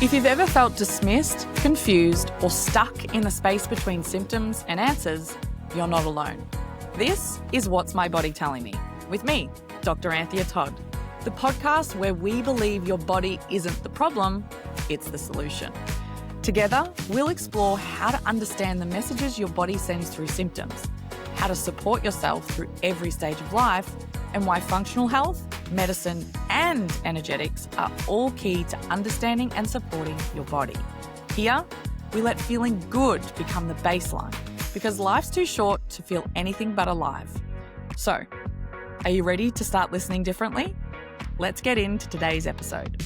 If you've ever felt dismissed, confused, or stuck in the space between symptoms and answers, you're not alone. This is What's My Body Telling Me? With me, Dr. Anthea Todd, the podcast where we believe your body isn't the problem, it's the solution. Together, we'll explore how to understand the messages your body sends through symptoms, how to support yourself through every stage of life, and why functional health, medicine, and energetics are all key to understanding and supporting your body. Here, we let feeling good become the baseline because life's too short to feel anything but alive. So, are you ready to start listening differently? Let's get into today's episode.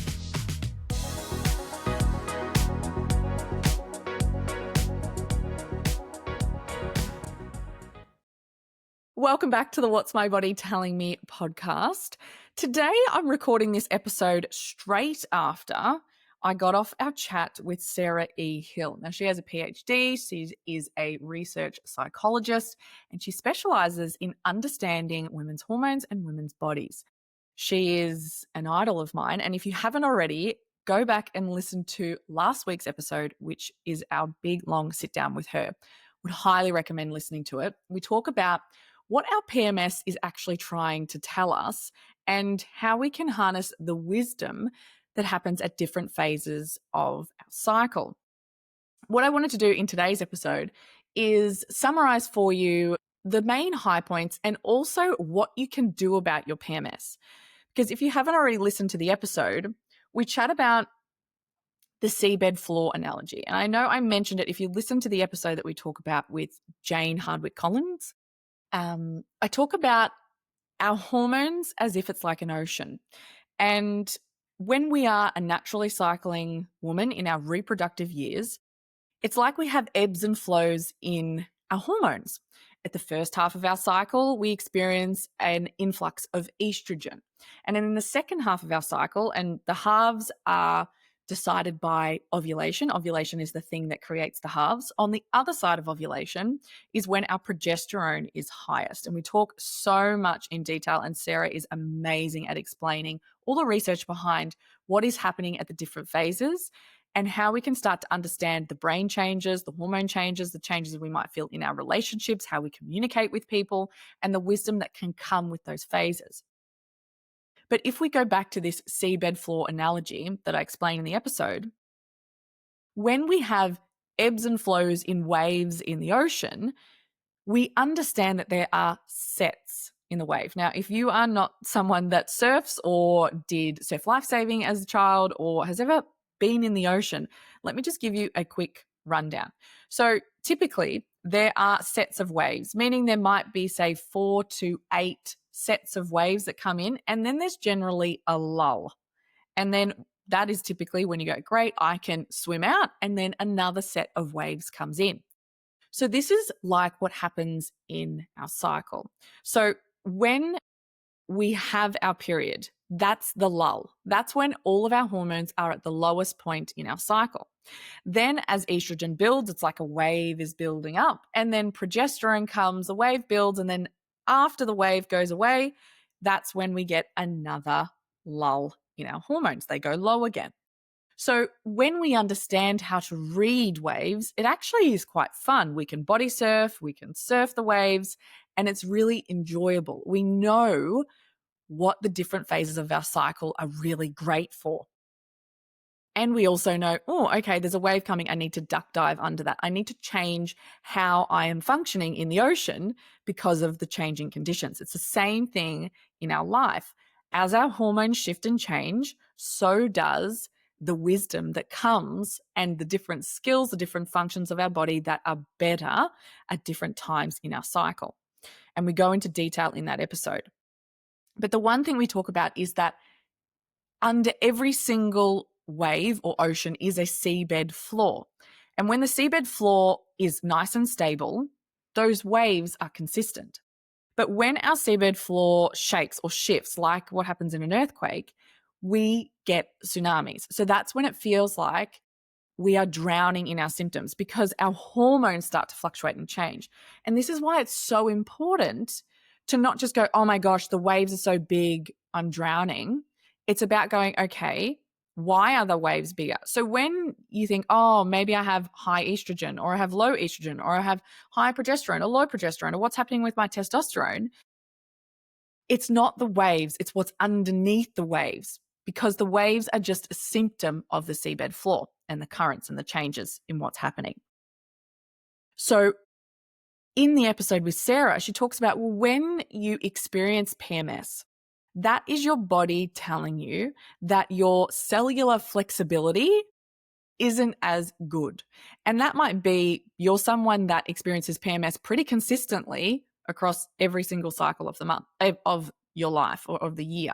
Welcome back to the What's My Body Telling Me podcast. Today, I'm recording this episode straight after I got off our chat with Sarah E. Hill. Now, she has a PhD. She is a research psychologist, and she specializes in understanding women's hormones and women's bodies. She is an idol of mine, and if you haven't already, go back and listen to last week's episode, which is our big, long sit-down with her. Would highly recommend listening to it. We talk about what our PMS is actually trying to tell us and how we can harness the wisdom that happens at different phases of our cycle. What I wanted to do in today's episode is summarize for you the main high points and also what you can do about your PMS. Because if you haven't already listened to the episode, we chat about the seabed floor analogy. And I know I mentioned it if you listen to the episode that we talk about with Jane Hardwick-Collins. I talk about our hormones as if it's like an ocean. And when we are a naturally cycling woman in our reproductive years, it's like we have ebbs and flows in our hormones. At the first half of our cycle, we experience an influx of estrogen. And then in the second half of our cycle, and the halves are decided by ovulation. Ovulation is the thing that creates the halves. On the other side of ovulation is when our progesterone is highest. And we talk so much in detail, and Sarah is amazing at explaining all the research behind what is happening at the different phases and how we can start to understand the brain changes, the hormone changes, the changes we might feel in our relationships, how we communicate with people, and the wisdom that can come with those phases. But if we go back to this seabed floor analogy that I explained in the episode, when we have ebbs and flows in waves in the ocean, we understand that there are sets in the wave. Now, if you are not someone that surfs or did surf lifesaving as a child or has ever been in the ocean, let me just give you a quick rundown. So typically, there are sets of waves, meaning there might be, say, 4 to 8 sets of waves that come in, and then there's generally a lull. And then that is typically when you go, great, I can swim out, and then another set of waves comes in. So this is like what happens in our cycle. So when we have our period, that's the lull. That's when all of our hormones are at the lowest point in our cycle. Then as estrogen builds, it's like a wave is building up, and then progesterone comes, the wave builds, and then after the wave goes away, that's when we get another lull in our hormones. They go low again. So when we understand how to read waves, it actually is quite fun. We can body surf, we can surf the waves, and it's really enjoyable. We know what the different phases of our cycle are really great for. And we also know, oh, okay, there's a wave coming. I need to duck dive under that. I need to change how I am functioning in the ocean because of the changing conditions. It's the same thing in our life. As our hormones shift and change, so does the wisdom that comes and the different skills, the different functions of our body that are better at different times in our cycle. And we go into detail in that episode. But the one thing we talk about is that under every single wave or ocean is a seabed floor. And when the seabed floor is nice and stable, those waves are consistent. But when our seabed floor shakes or shifts, like what happens in an earthquake, we get tsunamis. So that's when it feels like we are drowning in our symptoms because our hormones start to fluctuate and change. And this is why it's so important to not just go, oh my gosh, the waves are so big, I'm drowning. It's about going, okay, Why are the waves bigger? So when you think, oh, maybe I have high estrogen, or I have low estrogen, or I have high progesterone or low progesterone, or what's happening with my testosterone, it's not the waves, it's what's underneath the waves, because the waves are just a symptom of the seabed floor and the currents and the changes in what's happening. So in the episode with Sarah, she talks about, well, when you experience PMS, that is your body telling you that your cellular flexibility isn't as good. And that might be you're someone that experiences PMS pretty consistently across every single cycle of the month, of your life or of the year.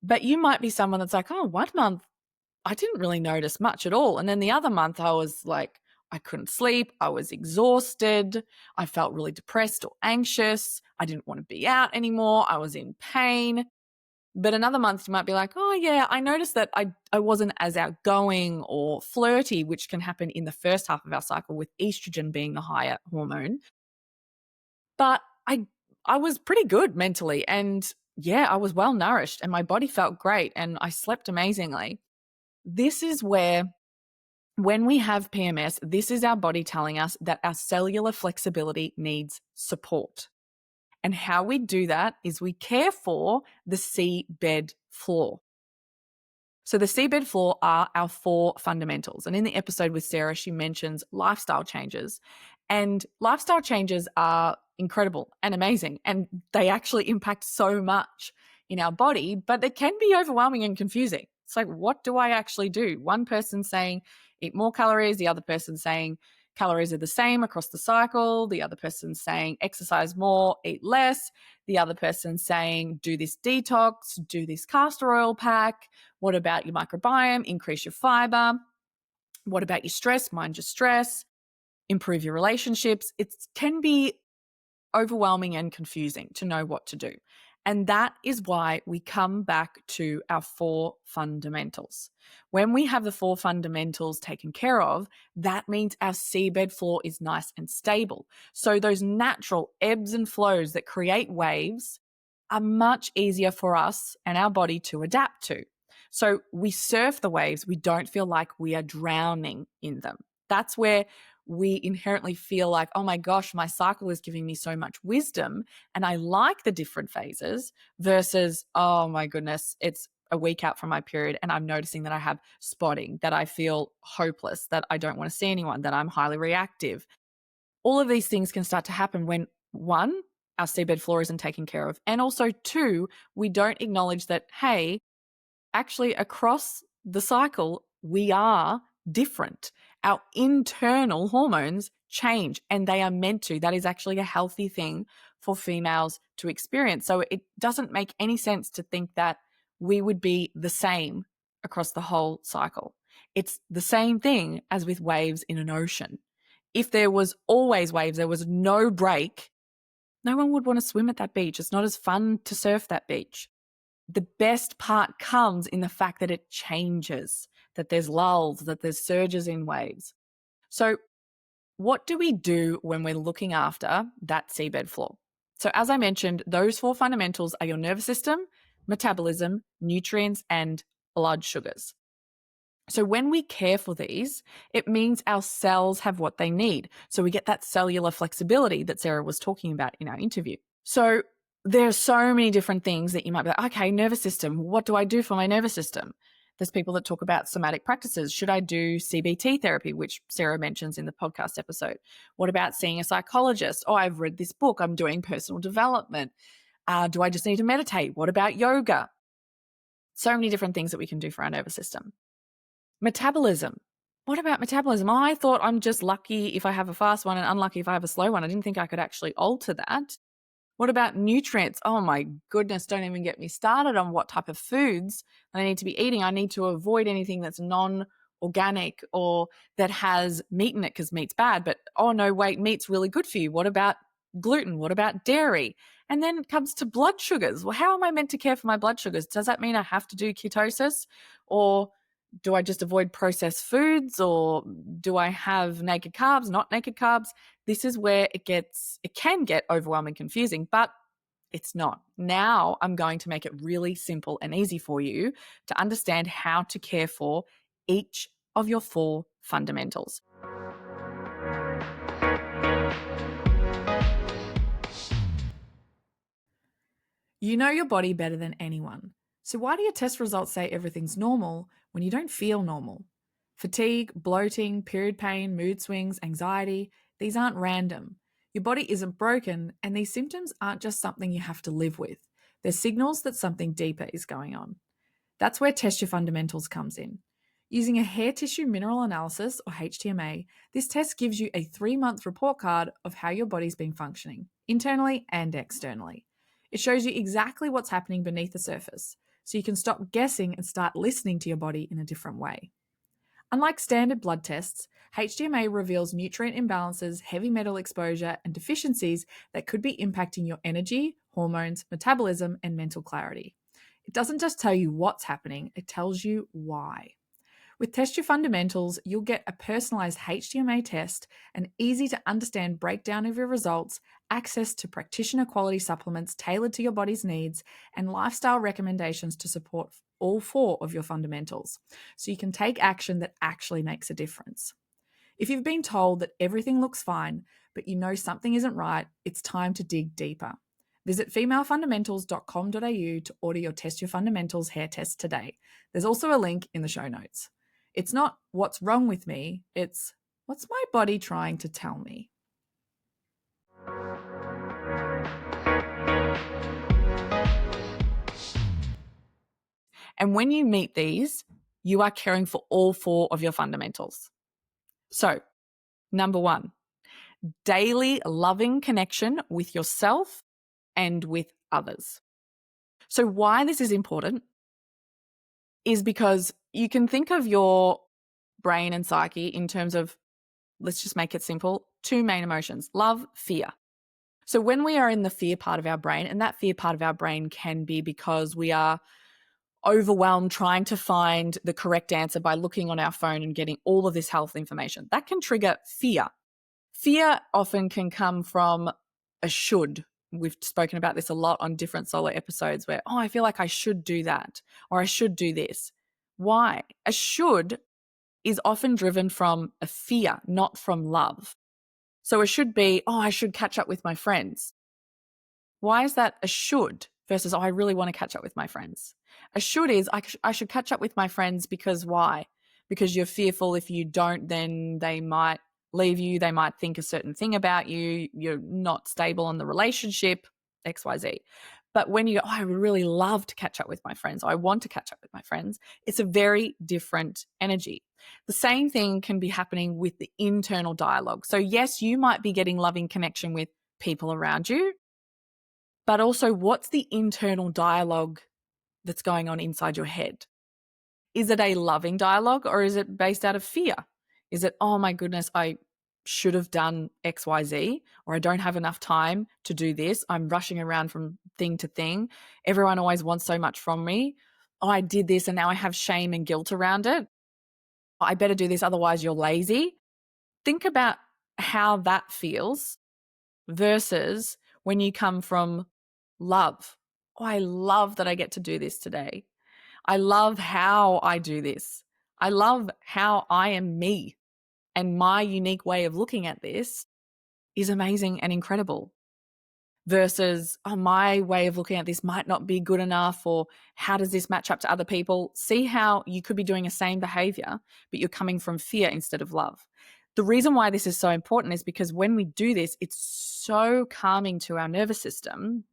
But you might be someone that's like, oh, 1 month I didn't really notice much at all. And then the other month I was like, I couldn't sleep. I was exhausted. I felt really depressed or anxious. I didn't want to be out anymore. I was in pain. But another month you might be like, oh yeah, I noticed that I wasn't as outgoing or flirty, which can happen in the first half of our cycle with estrogen being the higher hormone. But I was pretty good mentally, and yeah, I was well nourished and my body felt great and I slept amazingly. This is where, when we have PMS, this is our body telling us that our cellular flexibility needs support. And how we do that is we care for the seabed floor. So the seabed floor are our 4 fundamentals. And in the episode with Sarah, she mentions lifestyle changes. And lifestyle changes are incredible and amazing. And they actually impact so much in our body, but it can be overwhelming and confusing. It's like, what do I actually do? One person saying eat more calories, the other person saying calories are the same across the cycle, the other person saying exercise more, eat less, the other person saying do this detox, do this castor oil pack. What about your microbiome? Increase your fiber. What about your stress? Mind your stress. Improve your relationships. It can be overwhelming and confusing to know what to do. And that is why we come back to our 4 fundamentals. When we have the 4 fundamentals taken care of, that means our seabed floor is nice and stable. So those natural ebbs and flows that create waves are much easier for us and our body to adapt to. So we surf the waves, we don't feel like we are drowning in them. That's where we inherently feel like, oh my gosh, my cycle is giving me so much wisdom and I like the different phases, versus, oh my goodness, it's a week out from my period and I'm noticing that I have spotting, that I feel hopeless, that I don't want to see anyone, that I'm highly reactive. All of these things can start to happen when, 1, our seabed floor isn't taken care of, and also 2, we don't acknowledge that, hey, actually across the cycle, we are different. Our internal hormones change, and they are meant to. That is actually a healthy thing for females to experience. So it doesn't make any sense to think that we would be the same across the whole cycle. It's the same thing as with waves in an ocean. If there was always waves, there was no break, no one would want to swim at that beach. It's not as fun to surf that beach. The best part comes in the fact that it changes, that there's lulls, that there's surges in waves. So what do we do when we're looking after that seabed floor? So as I mentioned, those 4 fundamentals are your nervous system, metabolism, nutrients, and blood sugars. So when we care for these, it means our cells have what they need. So we get that cellular flexibility that Sarah was talking about in our interview. So there's so many different things that you might be like, okay, nervous system, what do I do for my nervous system? There's people that talk about somatic practices. Should I do CBT therapy, which Sarah mentions in the podcast episode? What about seeing a psychologist? Oh, I've read this book. I'm doing personal development. Do I just need to meditate? What about yoga? So many different things that we can do for our nervous system. Metabolism. What about metabolism? I thought I'm just lucky if I have a fast one and unlucky if I have a slow one. I didn't think I could actually alter that. What about nutrients? Oh my goodness, don't even get me started on what type of foods I need to be eating. I need to avoid anything that's non-organic or that has meat in it, because meat's bad. But oh no, wait, meat's really good for you. What about gluten? What about dairy? And then it comes to blood sugars. Well, how am I meant to care for my blood sugars? Does that mean I have to do ketosis, or do I just avoid processed foods, or do I have naked carbs, not naked carbs? This is where it can get overwhelming, confusing, but It's not. Now I'm going to make it really simple and easy for you to understand how to care for each of your 4 fundamentals. You know your body better than anyone. So why do your test results say everything's normal when you don't feel normal? Fatigue, bloating, period pain, mood swings, anxiety, these aren't random. Your body isn't broken, and these symptoms aren't just something you have to live with. They're signals that something deeper is going on. That's where Test Your Fundamentals comes in. Using a hair tissue mineral analysis, or HTMA, this test gives you a 3-month report card of how your body's been functioning, internally and externally. It shows you exactly what's happening beneath the surface, so you can stop guessing and start listening to your body in a different way. Unlike standard blood tests, HTMA reveals nutrient imbalances, heavy metal exposure, and deficiencies that could be impacting your energy, hormones, metabolism, and mental clarity. It doesn't just tell you what's happening, it tells you why. With Test Your Fundamentals, you'll get a personalized HTMA test, an easy to understand breakdown of your results, access to practitioner quality supplements tailored to your body's needs, and lifestyle recommendations to support all 4 of your fundamentals, so you can take action that actually makes a difference. If you've been told that everything looks fine, but you know something isn't right, it's time to dig deeper. Visit femalefundamentals.com.au to order your Test Your Fundamentals hair test today. There's also a link in the show notes. It's not what's wrong with me, it's what's my body trying to tell me. And when you meet these, you are caring for all 4 of your fundamentals. So, number 1, daily loving connection with yourself and with others. So why this is important is because you can think of your brain and psyche in terms of, let's just make it simple, 2 main emotions: love, fear. So when we are in the fear part of our brain, and that fear part of our brain can be because we are overwhelmed trying to find the correct answer by looking on our phone and getting all of this health information, that can trigger fear. Fear often can come from a should. We've spoken about this a lot on different solo episodes where, I feel like I should do that, or I should do this. Why? A should is often driven from a fear, not from love. So it should be, I should catch up with my friends. Why is that a should versus, I really want to catch up with my friends? A should is, I should catch up with my friends because why? Because you're fearful if you don't, then they might leave you. They might think a certain thing about you. You're not stable in the relationship, XYZ. But when you go, I would really love to catch up with my friends, I want to catch up with my friends, it's a very different energy. The same thing can be happening with the internal dialogue. So yes, you might be getting loving connection with people around you, but also what's the internal dialogue that's going on inside your head? Is it a loving dialogue, or is it based out of fear? Is it, oh my goodness, I should have done XYZ, or I don't have enough time to do this. I'm rushing around from thing to thing. Everyone always wants so much from me. Oh, I did this and now I have shame and guilt around it. I better do this, otherwise you're lazy. Think about how that feels versus when you come from love. Oh, I love that I get to do this today. I love how I do this. I love how I am me, and my unique way of looking at this is amazing and incredible. Versus, my way of looking at this might not be good enough, or how does this match up to other people? See how you could be doing the same behavior, but you're coming from fear instead of love. The reason why this is so important is because when we do this, it's so calming to our nervous system.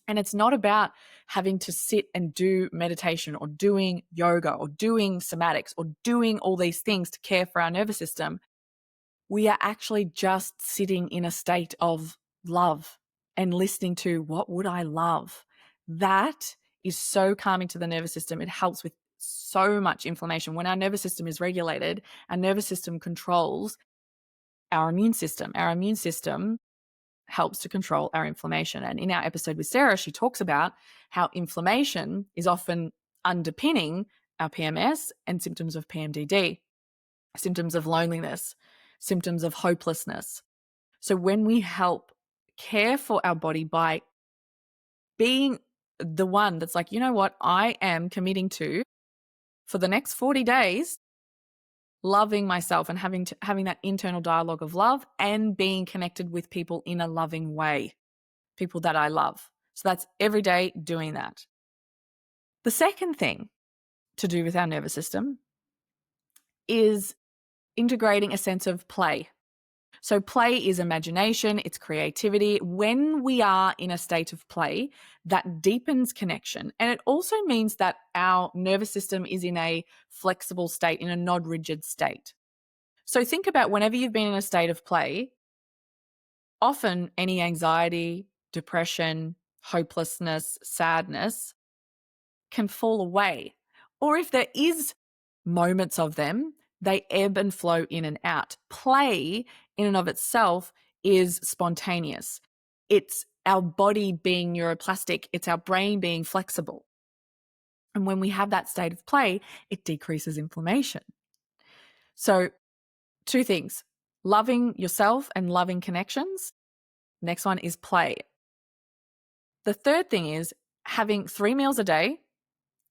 And it's not about having to sit and do meditation or doing yoga or doing somatics or doing all these things to care for our nervous system. We are actually just sitting in a state of love and listening to, what would I love? That is so calming to the nervous system. It helps with so much inflammation. When our nervous system is regulated, our nervous system controls our immune system. Our immune system helps to control our inflammation. And in our episode with Sarah, she talks about how inflammation is often underpinning our PMS and symptoms of PMDD, symptoms of loneliness, symptoms of hopelessness. So when we help care for our body by being the one that's like, you know what, I am committing to, for the next 40 days, loving myself and having that internal dialogue of love and being connected with people in a loving way, people that I love. So that's every day doing that. The second thing to do with our nervous system is integrating a sense of play. So play is imagination, it's creativity. When we are in a state of play, that deepens connection. And it also means that our nervous system is in a flexible state, in a non-rigid state. So think about whenever you've been in a state of play, often any anxiety, depression, hopelessness, sadness can fall away. Or if there is moments of them, they ebb and flow in and out. Play in and of itself is spontaneous. It's our body being neuroplastic. It's our brain being flexible. And when we have that state of play, it decreases inflammation. So 2 things, loving yourself and loving connections. Next one is play. The third thing is having 3 meals a day,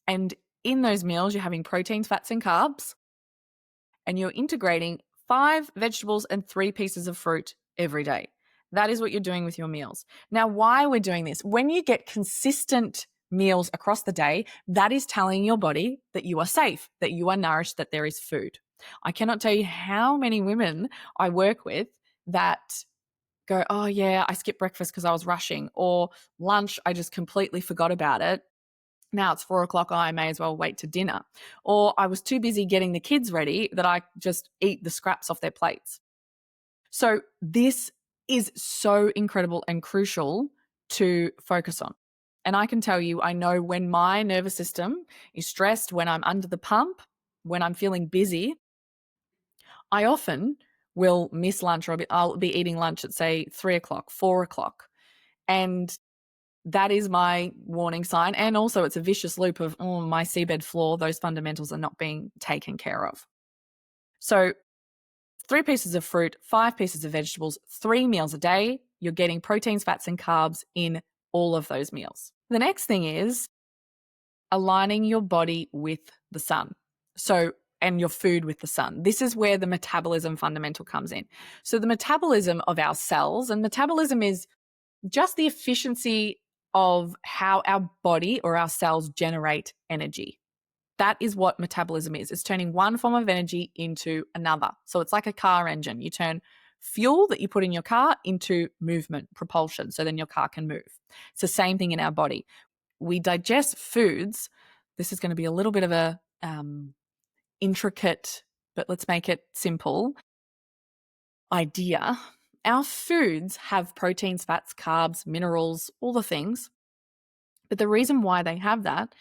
and in those meals, you're having proteins, fats, and carbs, and you're integrating 5 vegetables and 3 pieces of fruit every day. That is what you're doing with your meals. Now, why we're doing this, when you get consistent meals across the day, that is telling your body that you are safe, that you are nourished, that there is food. I cannot tell you how many women I work with that go, oh yeah, I skipped breakfast because I was rushing, or lunch, I just completely forgot about it. Now it's 4 o'clock, I may as well wait to dinner. Or I was too busy getting the kids ready that I just eat the scraps off their plates. So this is so incredible and crucial to focus on. And I can tell you, I know when my nervous system is stressed, when I'm under the pump, when I'm feeling busy, I often will miss lunch, or I'll be eating lunch at, say, 3 o'clock, 4 o'clock. And that is my warning sign. And also it's a vicious loop of, oh, my seabed floor, those fundamentals are not being taken care of. So 3 pieces of fruit, 5 pieces of vegetables, 3 meals a day. You're getting proteins, fats, and carbs in all of those meals. The next thing is aligning your body with the sun. And your food with the sun. This is where the metabolism fundamental comes in. So the metabolism of our cells, and metabolism is just the efficiency of how our body or our cells generate energy. That is what metabolism is. It's turning one form of energy into another. So it's like a car engine. You turn fuel that you put in your car into movement, propulsion, so then your car can move. It's the same thing in our body. We digest foods. This is going to be a little bit of a intricate, but let's make it simple, idea. Our foods have proteins, fats, carbs, minerals, all the things. But the reason why they have that,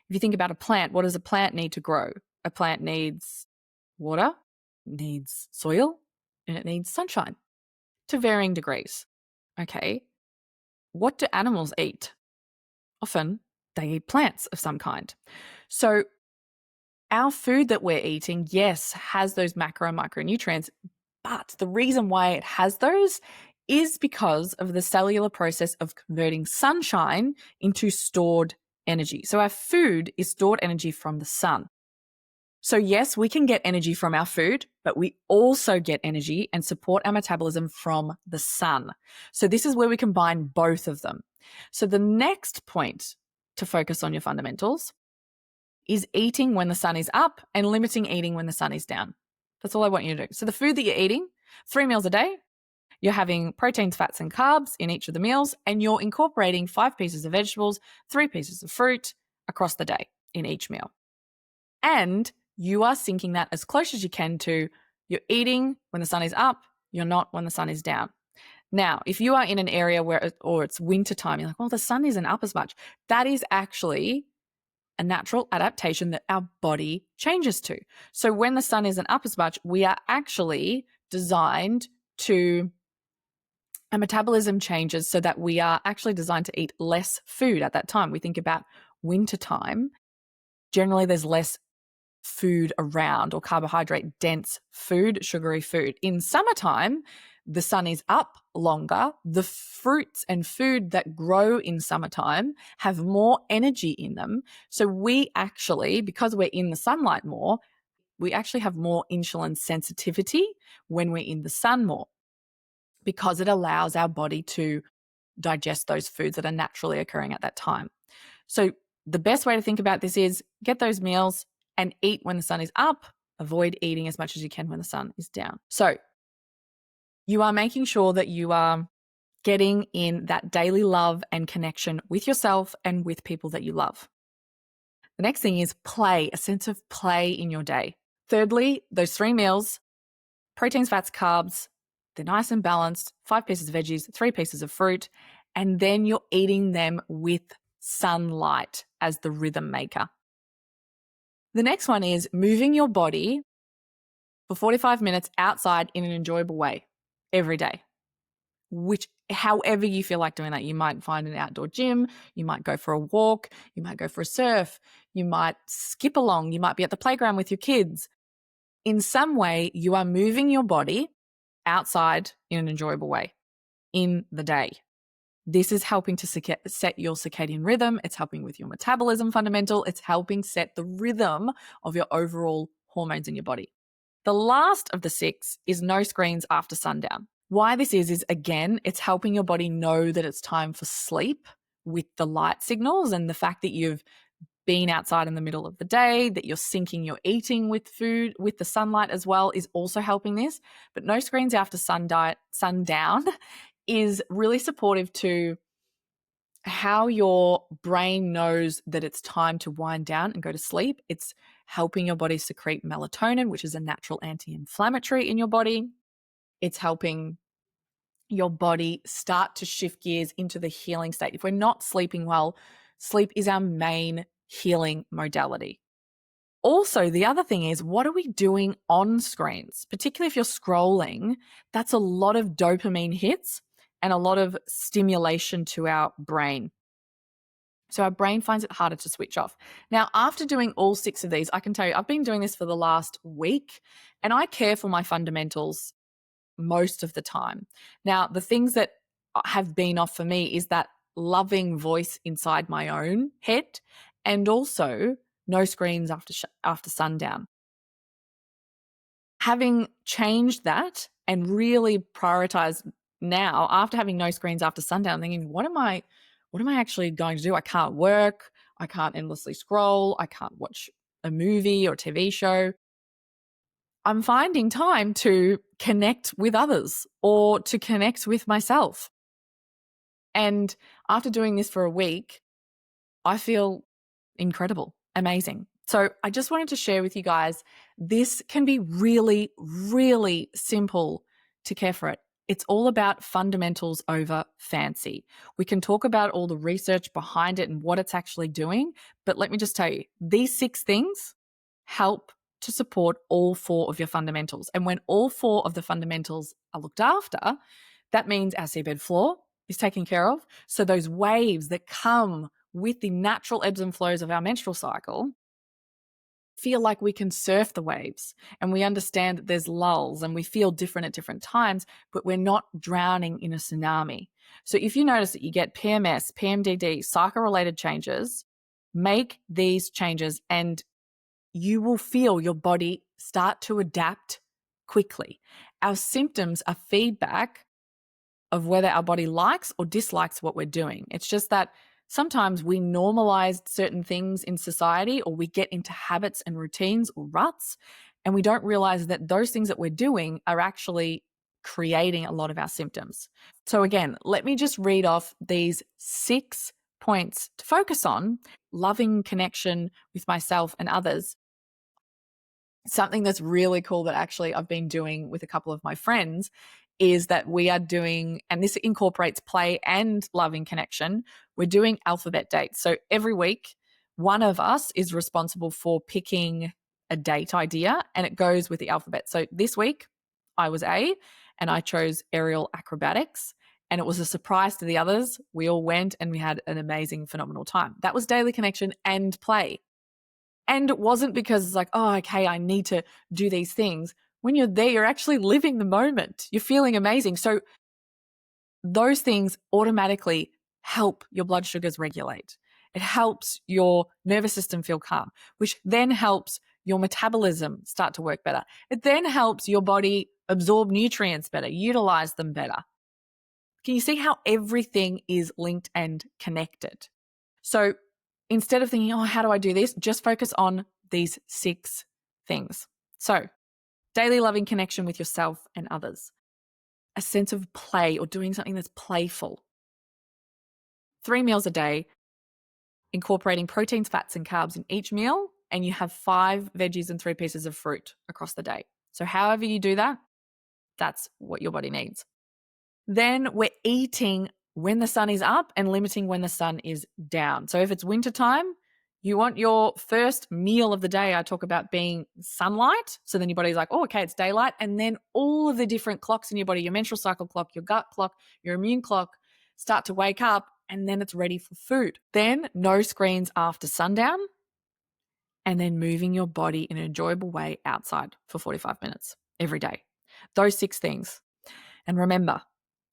if you think about a plant, what does a plant need to grow? A plant needs water, needs soil, and it needs sunshine to varying degrees. Okay. What do animals eat? Often they eat plants of some kind. So our food that we're eating, yes, has those macro and micronutrients, but the reason why it has those is because of the cellular process of converting sunshine into stored energy. So our food is stored energy from the sun. So yes, we can get energy from our food, but we also get energy and support our metabolism from the sun. So this is where we combine both of them. So the next point to focus on your fundamentals is eating when the sun is up and limiting eating when the sun is down. That's all I want you to do. So the food that you're eating, 3 meals a day, you're having proteins, fats, and carbs in each of the meals, and you're incorporating 5 pieces of vegetables, 3 pieces of fruit across the day in each meal. And you are syncing that as close as you can to you're eating when the sun is up, you're not when the sun is down. Now, if you are in an area where, or it's winter time, you're like, well, the sun isn't up as much. That is actually a natural adaptation that our body changes to. So when the sun isn't up as much, we are actually designed to, our metabolism changes so that we are actually designed to eat less food at that time. We think about winter time. Generally, there's less food around, or carbohydrate dense food, sugary food. In summertime, the sun is up longer, the fruits and food that grow in summertime have more energy in them. So we actually, because we're in the sunlight more, we actually have more insulin sensitivity when we're in the sun more, because it allows our body to digest those foods that are naturally occurring at that time. So the best way to think about this is get those meals and eat when the sun is up. Avoid eating as much as you can when the sun is down. So you are making sure that you are getting in that daily love and connection with yourself and with people that you love. The next thing is play, a sense of play in your day. Thirdly, those 3 meals, proteins, fats, carbs, they're nice and balanced, 5 pieces of veggies, 3 pieces of fruit, and then you're eating them with sunlight as the rhythm maker. The next one is moving your body for 45 minutes outside in an enjoyable way every day, which however you feel like doing that. You might find an outdoor gym, you might go for a walk, you might go for a surf, you might skip along, you might be at the playground with your kids. In some way, you are moving your body outside in an enjoyable way in the day. This is helping to set your circadian rhythm. It's helping with your metabolism fundamental. It's helping set the rhythm of your overall hormones in your body. The last of the 6 is no screens after sundown. Why this is again, it's helping your body know that it's time for sleep with the light signals, and the fact that you've been outside in the middle of the day, that you're syncing your eating with food, with the sunlight as well, is also helping this. But no screens after sundown is really supportive to how your brain knows that it's time to wind down and go to sleep. It's helping your body secrete melatonin, which is a natural anti-inflammatory in your body. It's helping your body start to shift gears into the healing state. If we're not sleeping well, sleep is our main healing modality. Also, the other thing is, what are we doing on screens? Particularly if you're scrolling, that's a lot of dopamine hits and a lot of stimulation to our brain. So our brain finds it harder to switch off. Now, after doing all 6 of these, I can tell you, I've been doing this for the last week, and I care for my fundamentals most of the time. Now, the things that have been off for me is that loving voice inside my own head, and also no screens after sundown. Having changed that and really prioritized now, after having no screens after sundown, thinking, what am I actually going to do? I can't work. I can't endlessly scroll. I can't watch a movie or TV show. I'm finding time to connect with others or to connect with myself. And after doing this for a week, I feel incredible, amazing. So I just wanted to share with you guys, this can be really, really simple to care for it. It's all about fundamentals over fancy. We can talk about all the research behind it and what it's actually doing, but let me just tell you, these 6 things help to support all 4 of your fundamentals. And when all 4 of the fundamentals are looked after, that means our seabed floor is taken care of. So those waves that come with the natural ebbs and flows of our menstrual cycle feel like we can surf the waves, and we understand that there's lulls and we feel different at different times, but we're not drowning in a tsunami. So if you notice that you get PMS, PMDD, cycle-related changes, make these changes and you will feel your body start to adapt quickly. Our symptoms are feedback of whether our body likes or dislikes what we're doing. It's just that sometimes we normalize certain things in society, or we get into habits and routines or ruts, and we don't realize that those things that we're doing are actually creating a lot of our symptoms. So again, let me just read off these 6 points to focus on: loving connection with myself and others. Something that's really cool that actually I've been doing with a couple of my friends is that we are doing, and this incorporates play and loving connection, we're doing alphabet dates. So every week, one of us is responsible for picking a date idea, and it goes with the alphabet. So this week, I was A, and I chose aerial acrobatics, and it was a surprise to the others. We all went and we had an amazing, phenomenal time. That was daily connection and play. And it wasn't because it's like, oh, okay, I need to do these things. When you're there, you're actually living the moment. You're feeling amazing. So those things automatically help your blood sugars regulate. It helps your nervous system feel calm, which then helps your metabolism start to work better. It then helps your body absorb nutrients better, utilize them better. Can you see how everything is linked and connected? So instead of thinking, oh, how do I do this? Just focus on these 6 things. So daily loving connection with yourself and others, a sense of play or doing something that's playful, 3 meals a day, incorporating proteins, fats, and carbs in each meal, and you have 5 veggies and 3 pieces of fruit across the day. So however you do that, that's what your body needs. Then we're eating when the sun is up and limiting when the sun is down. So if it's wintertime, you want your first meal of the day, I talk about being sunlight. So then your body's like, oh, okay, it's daylight. And then all of the different clocks in your body, your menstrual cycle clock, your gut clock, your immune clock, start to wake up, and then it's ready for food. Then no screens after sundown, and then moving your body in an enjoyable way outside for 45 minutes every day. Those 6 things. And remember,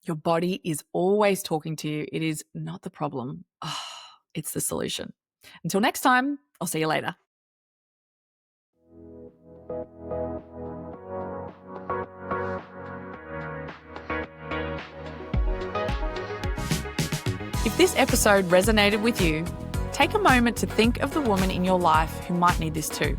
your body is always talking to you. It is not the problem. Oh, it's the solution. Until next time, I'll see you later. If this episode resonated with you, take a moment to think of the woman in your life who might need this too.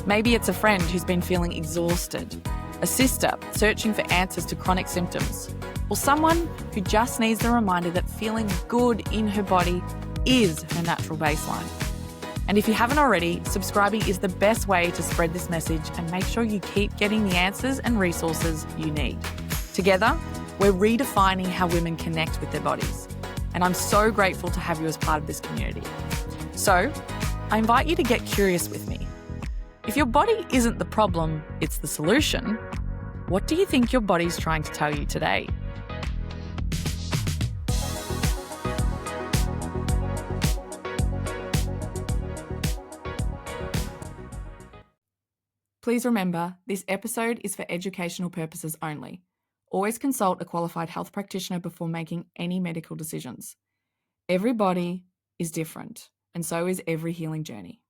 Maybe it's a friend who's been feeling exhausted, a sister searching for answers to chronic symptoms, or someone who just needs the reminder that feeling good in her body is her natural baseline. And if you haven't already, subscribing is the best way to spread this message and make sure you keep getting the answers and resources you need. Together, we're redefining how women connect with their bodies. And I'm so grateful to have you as part of this community. So, I invite you to get curious with me. If your body isn't the problem, it's the solution, what do you think your body's trying to tell you today? Please remember, this episode is for educational purposes only. Always consult a qualified health practitioner before making any medical decisions. Every body is different, and so is every healing journey.